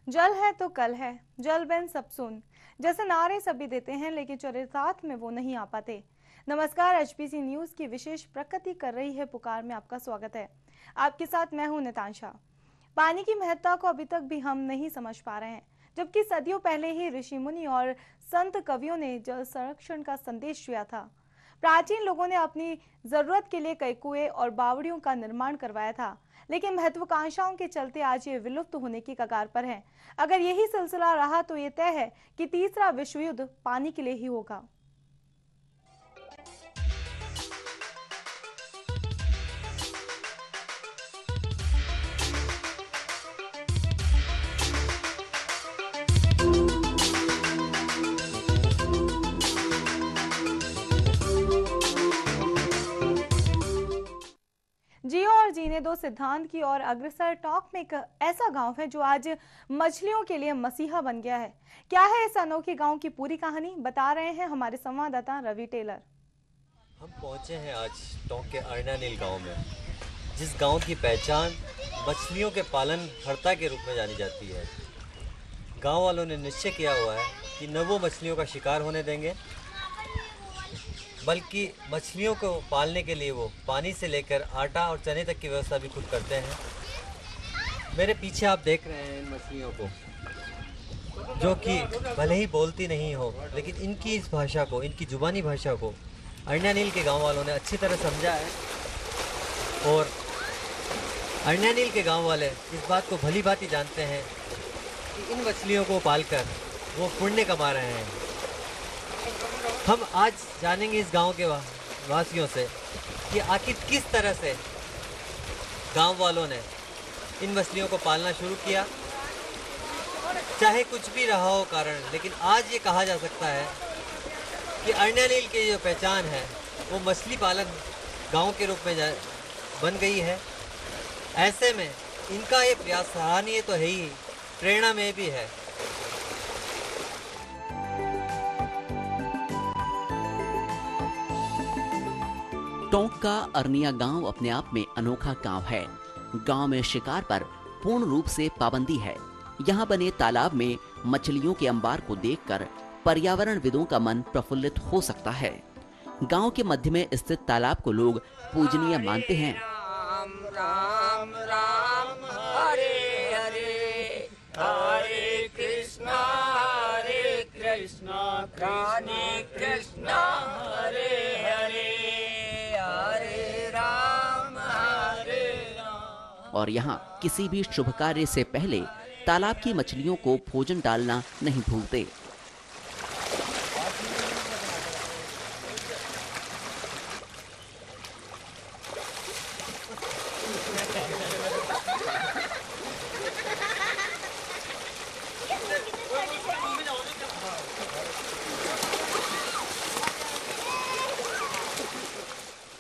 जल है तो कल है, जल बिन सब सुन, जैसे नारे सभी देते हैं लेकिन चरितार्थ में वो नहीं आ पाते। नमस्कार, एचपीसी न्यूज की विशेष प्रकृति कर रही है पुकार में आपका स्वागत है। आपके साथ मैं हूं नितांशा। पानी की महत्ता को अभी तक भी हम नहीं समझ पा रहे हैं, जबकि सदियों पहले ही ऋषि मुनि और संत कवियों ने जल संरक्षण का संदेश दिया था। प्राचीन लोगों ने अपनी जरूरत के लिए कई कुएं और बावड़ियों का निर्माण करवाया था, लेकिन महत्वाकांक्षाओं के चलते आज ये विलुप्त होने की कगार पर है। अगर यही सिलसिला रहा तो ये तय है कि तीसरा विश्व युद्ध पानी के लिए ही होगा। जियो और जीने दो सिद्धांत की ओर अग्रसर टॉक में एक ऐसा गांव है जो आज मछलियों के लिए मसीहा बन गया है। क्या है इस अनोखे गांव की पूरी कहानी, बता रहे हैं हमारे संवाददाता रवि टेलर। हम पहुंचे हैं आज टोंक के अरनानील गांव में, जिस गांव की पहचान मछलियों के पालन हर्ता के रूप में जानी जाती है। गांव वालों ने निश्चय किया हुआ है कि न वो मछलियों का शिकार होने देंगे, बल्कि मछलियों को पालने के लिए वो पानी से लेकर आटा और चने तक की व्यवस्था भी खुद करते हैं। मेरे पीछे आप देख रहे हैं इन मछलियों को, जो कि भले ही बोलती नहीं हो, लेकिन इनकी इस भाषा को, इनकी जुबानी भाषा को अरनानील के गांव वालों ने अच्छी तरह समझा है। और अरनानील के गांव वाले इस बात को भली भांति जानते हैं कि इन मछलियों को पालकर वो पुण्य कमा रहे हैं। हम आज जानेंगे इस गांव के वासियों से कि आखिर किस तरह से गांव वालों ने इन मछलियों को पालना शुरू किया। चाहे कुछ भी रहा हो कारण, लेकिन आज ये कहा जा सकता है कि अरनानील की जो पहचान है वो मछली पालन गांव के रूप में बन गई है। ऐसे में इनका ये प्रयास सराहनीय तो है ही, प्रेरणा में भी है। टोंक का अरनिया गांव अपने आप में अनोखा गांव है। गांव में शिकार पर पूर्ण रूप से पाबंदी है। यहाँ बने तालाब में मछलियों के अंबार को देखकर पर्यावरणविदों का मन प्रफुल्लित हो सकता है। गांव के मध्य में स्थित तालाब को लोग पूजनीय मानते हैं। राम राम राम हरे हरे, हरे कृष्णा राधे कृष्णा हरे हरे, हरे राम हरे राम। और यहाँ किसी भी शुभ कार्य से पहले तालाब की मछलियों को भोजन डालना नहीं भूलते।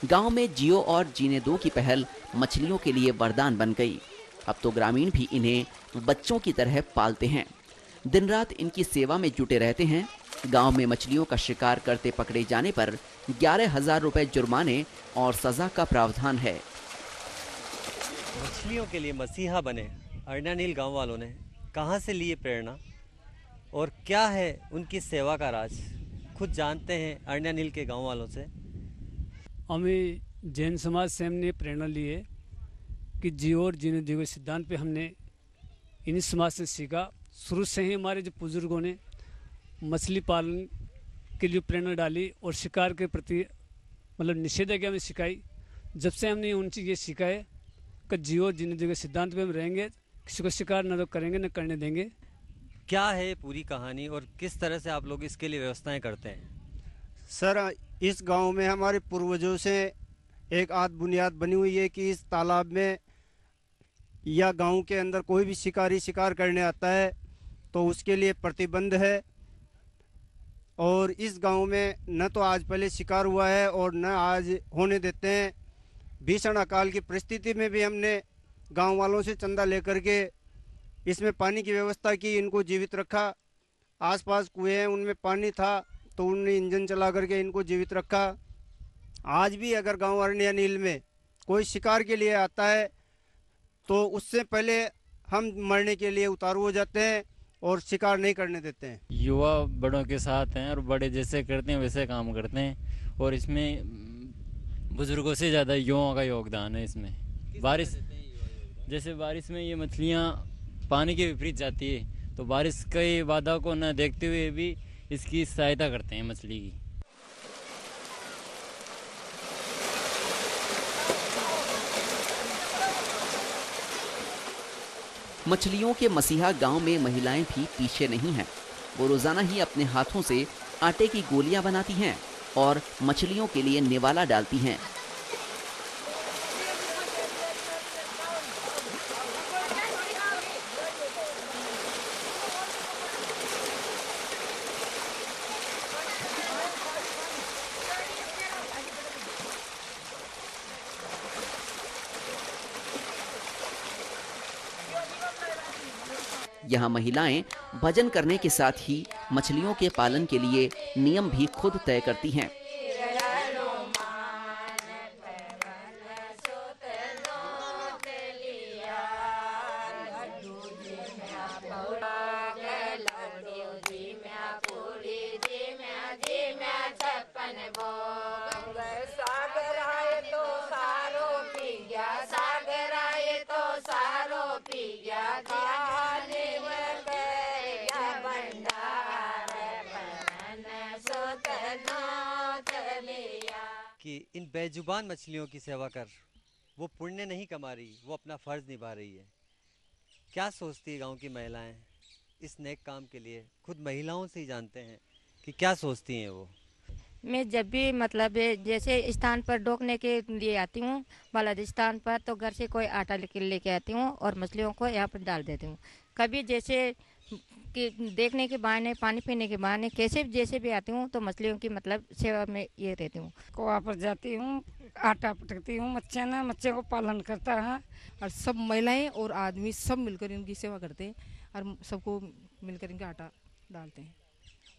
गांव में जियो और जीने दो की पहल मछलियों के लिए वरदान बन गई। अब तो ग्रामीण भी इन्हें बच्चों की तरह पालते हैं, दिन रात इनकी सेवा में जुटे रहते हैं। गांव में मछलियों का शिकार करते पकड़े जाने पर 11,000 रुपए जुर्माने और सजा का प्रावधान है। मछलियों के लिए मसीहा बने अरनानील गांव वालों ने कहां से लिए प्रेरणा और क्या है उनकी सेवा का राज, खुद जानते हैं अरनानील के गांव वालों से। हमें जैन समाज से हमने प्रेरणा ली है कि जियो और जीने दो के सिद्धांत पे हमने इन्हीं समाज से सीखा। शुरू से ही हमारे जो बुजुर्गों ने मछली पालन के लिए प्रेरणा डाली और शिकार के प्रति मतलब निषेधाज्ञा हमें सिखाई। जब से हमने उनसे ये सीखा है कि जियो और जीने दो के सिद्धांत पे हम रहेंगे, किसी को शिकार न तो करेंगे न करने देंगे। क्या है पूरी कहानी और किस तरह से आप लोग इसके लिए व्यवस्थाएं करते हैं? सर, इस गांव में हमारे पूर्वजों से एक आध बुनियाद बनी हुई है कि इस तालाब में या गांव के अंदर कोई भी शिकारी शिकार करने आता है तो उसके लिए प्रतिबंध है। और इस गांव में न तो आज पहले शिकार हुआ है और न आज होने देते हैं। भीषण अकाल की परिस्थिति में भी हमने गांव वालों से चंदा लेकर के इसमें पानी की व्यवस्था की, इनको जीवित रखा। आसपास कुएं हैं, उनमें पानी था तो उन्होंने इंजन चला करके इनको जीवित रखा। आज भी अगर गांव अरनानील में कोई शिकार के लिए आता है तो उससे पहले हम मरने के लिए उतारू हो जाते हैं और शिकार नहीं करने देते हैं। युवा बड़ों के साथ हैं और बड़े जैसे करते हैं वैसे काम करते हैं और इसमें बुजुर्गों से ज़्यादा युवाओं का योगदान है इसमें। बारिश में ये मछलियाँ पानी के विपरीत जाती है तो बारिश के बाधा को न देखते हुए भी इसकी सहायता करते हैं मछली की। मछलियों के मसीहा गांव में महिलाएं भी पीछे नहीं हैं। वो रोजाना ही अपने हाथों से आटे की गोलियां बनाती हैं और मछलियों के लिए निवाला डालती हैं। यहाँ महिलाएं भजन करने के साथ ही मछलियों के पालन के लिए नियम भी खुद तय करती हैं। कि इन बेजुबान मछलियों की सेवा कर वो पुण्य नहीं कमा रही, वो अपना फर्ज निभा रही है। क्या सोचती है गांव की महिलाएं इस नेक काम के लिए? खुद महिलाओं से ही जानते हैं कि क्या सोचती हैं वो। मैं जब भी मतलब जैसे स्थान पर डोकने के लिए आती हूँ बालाजी स्थान पर, तो घर से कोई आटा लेके आती हूँ और मछलियों को यहाँ पर डाल देती हूँ। कभी जैसे कि देखने के बहाने, पानी पीने के बहाने, कैसे जैसे भी आती हूँ तो मछलियों की मतलब सेवा में ये रहती हूँ। कुआं पर जाती हूँ, आटा पटकती हूँ, मच्छे को पालन करता है और सब महिलाएं और आदमी सब मिलकर इनकी सेवा करते हैं और सबको मिलकर इनका आटा डालते हैं।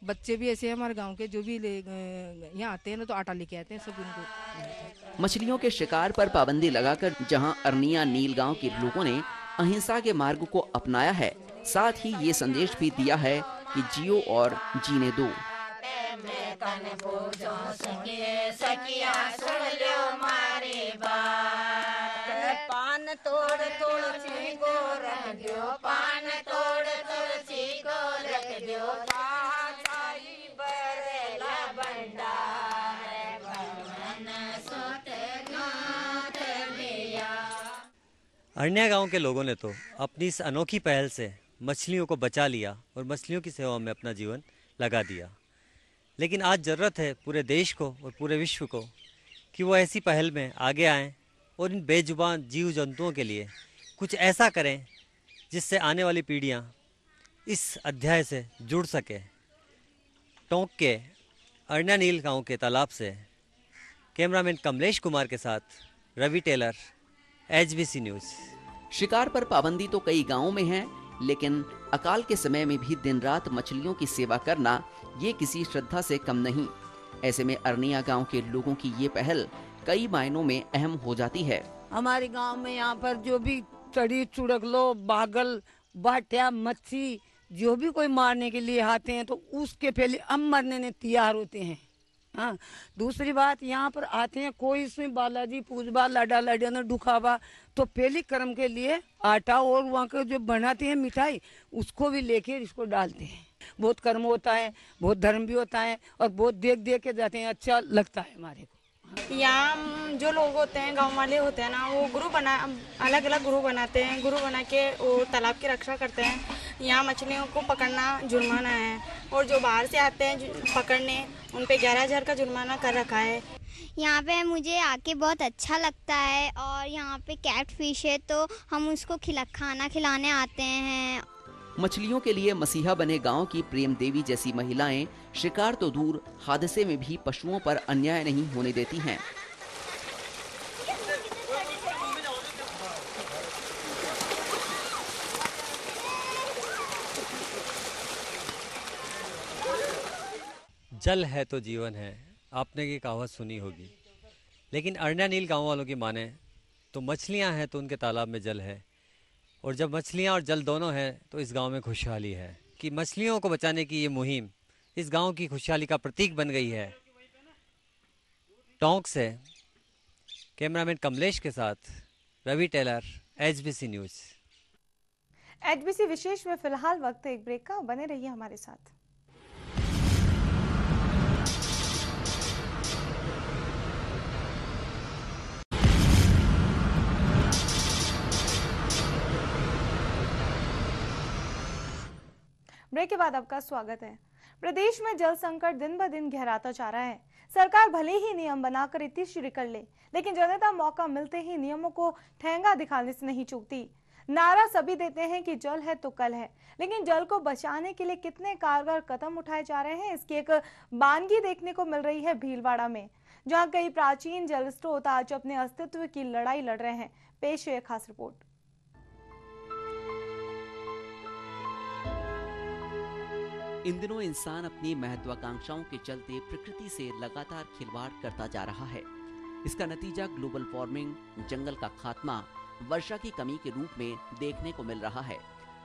बच्चे भी ऐसे हैं हमारे गांव के, जो भी यहाँ आते हैं ना तो आटा लेके आते हैं, सब इनको। मछलियों के शिकार पर पाबंदी लगाकर जहां अरनिया नील गांव के लोगों ने अहिंसा के मार्ग को अपनाया है, साथ ही ये संदेश भी दिया है कि जियो और जीने दो। पान तोड़ तुलसी को रख दो, पान तोड़ तुलसी को रख दो, अरनिया गांव के लोगों ने तो अपनी इस अनोखी पहल से मछलियों को बचा लिया और मछलियों की सेवा में अपना जीवन लगा दिया। लेकिन आज ज़रूरत है पूरे देश को और पूरे विश्व को कि वो ऐसी पहल में आगे आएं और इन बेजुबान जीव जंतुओं के लिए कुछ ऐसा करें जिससे आने वाली पीढ़ियां इस अध्याय से जुड़ सके। टोंक के अरनिया नील गांव के तालाब से कैमरामैन कमलेश कुमार के साथ रवि टेलर, HBC न्यूज़। शिकार पर पाबंदी तो कई गांवों में है, लेकिन अकाल के समय में भी दिन रात मछलियों की सेवा करना ये किसी श्रद्धा से कम नहीं। ऐसे में अरनिया गांव के लोगों की ये पहल कई मायनों में अहम हो जाती है। हमारे गांव में यहाँ पर जो भी चढ़ी चुड़गलो, बागल, बाटिया, मच्छी जो भी कोई मारने के लिए आते हैं तो उसके पहले हम मरने ने तैयार होते हैं। हाँ, दूसरी बात यहाँ पर आते हैं कोई इसमें बालाजी पूजबा, लाडा लाडिया ने ढुकावा, तो पहली कर्म के लिए आटा और वहाँ के जो बनाते हैं मिठाई उसको भी लेके इसको डालते हैं। बहुत कर्म होता है, बहुत धर्म भी होता है और बहुत देख देख के जाते हैं, अच्छा लगता है हमारे को। यहाँ जो लोग होते हैं, गांव वाले होते हैं ना, वो अलग अलग ग्रुप बनाते हैं। ग्रुप बना के वो तालाब की रक्षा करते हैं। यहाँ मछलियों को पकड़ना जुर्माना है और जो बाहर से आते हैं पकड़ने, उन पे 11,000 का जुर्माना कर रखा है। यहाँ पे मुझे आके बहुत अच्छा लगता है और यहाँ पे कैट फिश है तो हम उसको खाना खिलाने आते हैं। मछलियों के लिए मसीहा बने गांव की प्रेम देवी जैसी महिलाएं शिकार तो दूर, हादसे में भी पशुओं पर अन्याय नहीं होने देती हैं। जल है तो जीवन है, आपने ये कहावत सुनी होगी। लेकिन अरनिया नील गांव वालों की माने तो मछलियां हैं तो उनके तालाब में जल है और जब मछलियाँ और जल दोनों हैं तो इस गांव में खुशहाली है कि मछलियों को बचाने की ये मुहिम इस गांव की खुशहाली का प्रतीक बन गई है। टोंक से कैमरामैन कमलेश के साथ Ravi Taylor, HBC news. HBC विशेष में फिलहाल वक्त एक ब्रेक का, बने रहिए हमारे साथ। ब्रेक के बाद आपका स्वागत है। प्रदेश में जल संकट दिन ब दिन गहराता जा रहा है। सरकार भले ही नियम बनाकर इतनी शुरू कर ले, लेकिन जनता मौका मिलते ही नियमों को ठेंगा दिखाने से नहीं चूकती। नारा सभी देते हैं कि जल है तो कल है, लेकिन जल को बचाने के लिए कितने कारगर कदम उठाए जा रहे हैं, इसकी एक बानगी देखने को मिल रही है भीलवाड़ा में, जहां कई प्राचीन जल स्रोत आज अपने अस्तित्व की लड़ाई लड़ रहे हैं। पेश है खास रिपोर्ट। इन दिनों इंसान अपनी महत्वाकांक्षाओं के चलते प्रकृति से लगातार खिलवाड़ करता जा रहा है। इसका नतीजा ग्लोबल वार्मिंग, जंगल का खात्मा, वर्षा की कमी के रूप में देखने को मिल रहा है।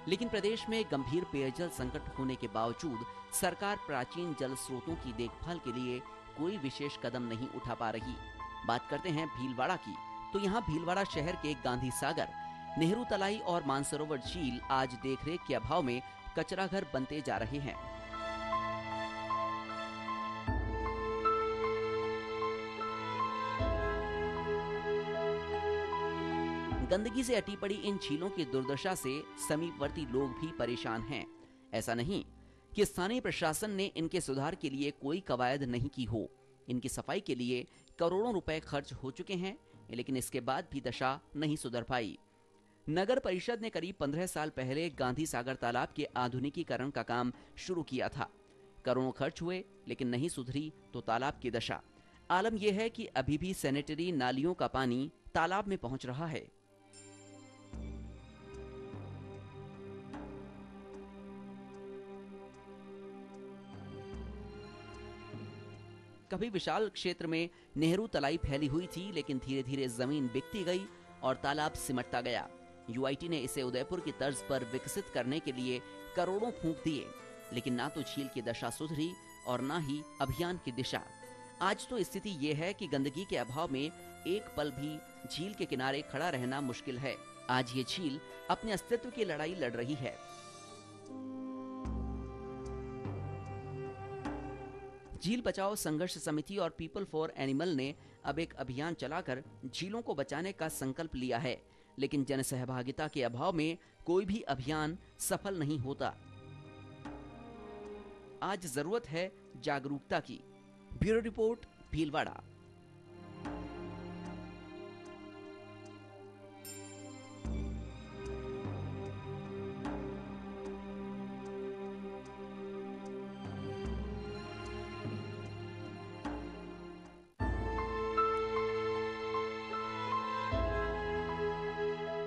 लेकिन प्रदेश में गंभीर पेयजल संकट होने के बावजूद सरकार प्राचीन जल स्रोतों की देखभाल के लिए कोई विशेष कदम नहीं उठा पा रही। बात करते हैं भीलवाड़ा की, तो यहाँ भीलवाड़ा शहर के गांधी सागर, नेहरू तलाई और मानसरोवर झील आज देखरेख के अभाव में कचरा घर बनते जा रहे हैं। गंदगी से अटी पड़ी इन झीलों की दुर्दशा से समीपवर्ती लोग भी परेशान हैं। ऐसा नहीं कि स्थानीय प्रशासन ने इनके सुधार के लिए कोई कवायद नहीं की हो। इनकी सफाई के लिए करोड़ों रुपए खर्च हो चुके हैं, लेकिन इसके बाद भी दशा नहीं सुधर पाई। नगर परिषद ने करीब 15 साल पहले गांधी सागर तालाब के आधुनिकीकरण का काम शुरू किया था। करोड़ों खर्च हुए, लेकिन नहीं सुधरी तो तालाब की दशा। आलम यह है कि अभी भी सैनिटरी नालियों का पानी तालाब में पहुंच रहा है। कभी विशाल क्षेत्र में नेहरू तलाई फैली हुई थी, लेकिन धीरे धीरे जमीन बिकती गई और तालाब सिमटता गया। UIT ने इसे उदयपुर की तर्ज पर विकसित करने के लिए करोड़ों फूंक दिए, लेकिन ना तो झील की दशा सुधरी और ना ही अभियान की दिशा। आज तो स्थिति ये है कि गंदगी के अभाव में एक पल भी झील के किनारे खड़ा रहना मुश्किल है। आज ये झील अपने अस्तित्व की लड़ाई लड़ रही है। झील बचाओ संघर्ष समिति और पीपल फॉर एनिमल ने अब एक अभियान चलाकर झीलों को बचाने का संकल्प लिया है, लेकिन जन सहभागिता के अभाव में कोई भी अभियान सफल नहीं होता। आज जरूरत है जागरूकता की। Bureau report, Bhilwara.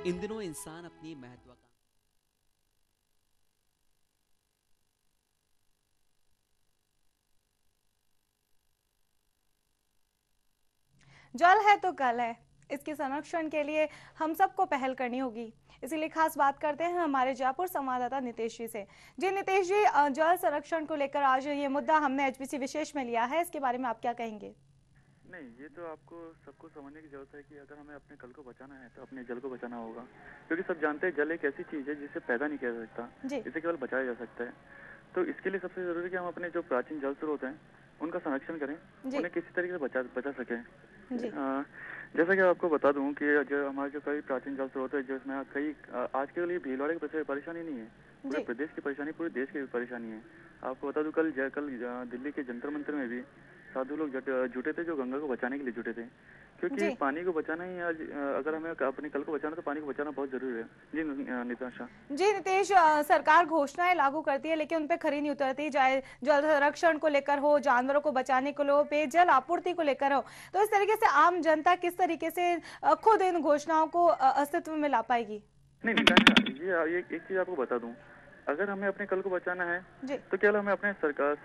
इन दिनों इंसान अपनी महत्वाकांक्षा जल है तो कल है, इसके संरक्षण के लिए हम सबको पहल करनी होगी। इसीलिए खास बात करते हैं हमारे जयपुर संवाददाता नितेश जी से। जी नितेश जी, जल संरक्षण को लेकर आज ये मुद्दा हमने HBC विशेष में लिया है, इसके बारे में आप क्या कहेंगे? नहीं, ये तो आपको सबको समझने की जरूरत है कि अगर हमें अपने कल को बचाना है तो अपने जल को बचाना होगा, क्योंकि सब जानते हैं जल एक ऐसी चीज है जिसे पैदा नहीं किया जा सकता, इसे केवल बचाया जा सकता है। तो इसके लिए सबसे जरूरी है कि हम अपने जो प्राचीन जल स्रोत हैं उनका संरक्षण करें, उन्हें किसी तरीके से बचा सकें। जैसा कि आपको बता दूं कि जो हमारे जो कई प्राचीन जल स्रोत है, जिसमें कई आज के लिए भीलवाड़ा की परेशानी नहीं है, पूरे प्रदेश की परेशानी, पूरे देश की परेशानी है। आपको बता दूं कल दिल्ली के जंतर मंतर में भी साधु लोग जुटे थे जो गंगा को बचाने के लिए जुटे थे, क्योंकि पानी को बचाना ही आज, अगर हमें अपने कल को बचाना तो पानी को बचाना बहुत जरूरी है। जी निताशा। जी नितेश, सरकार घोषणाएं लागू करती है लेकिन उन पे खरी नहीं उतरती, चाहे जल संरक्षण को लेकर हो, जानवरों को बचाने को हो, पेयजल आपूर्ति को लेकर हो। तो इस तरीके से आम जनता किस तरीके से खुद इन घोषणाओं को अस्तित्व में ला पाएगी? नहीं निताशा, ये एक चीज आपको बता दूं, अगर हमें अपने कल को बचाना है तो केवल हमें अपने सरकार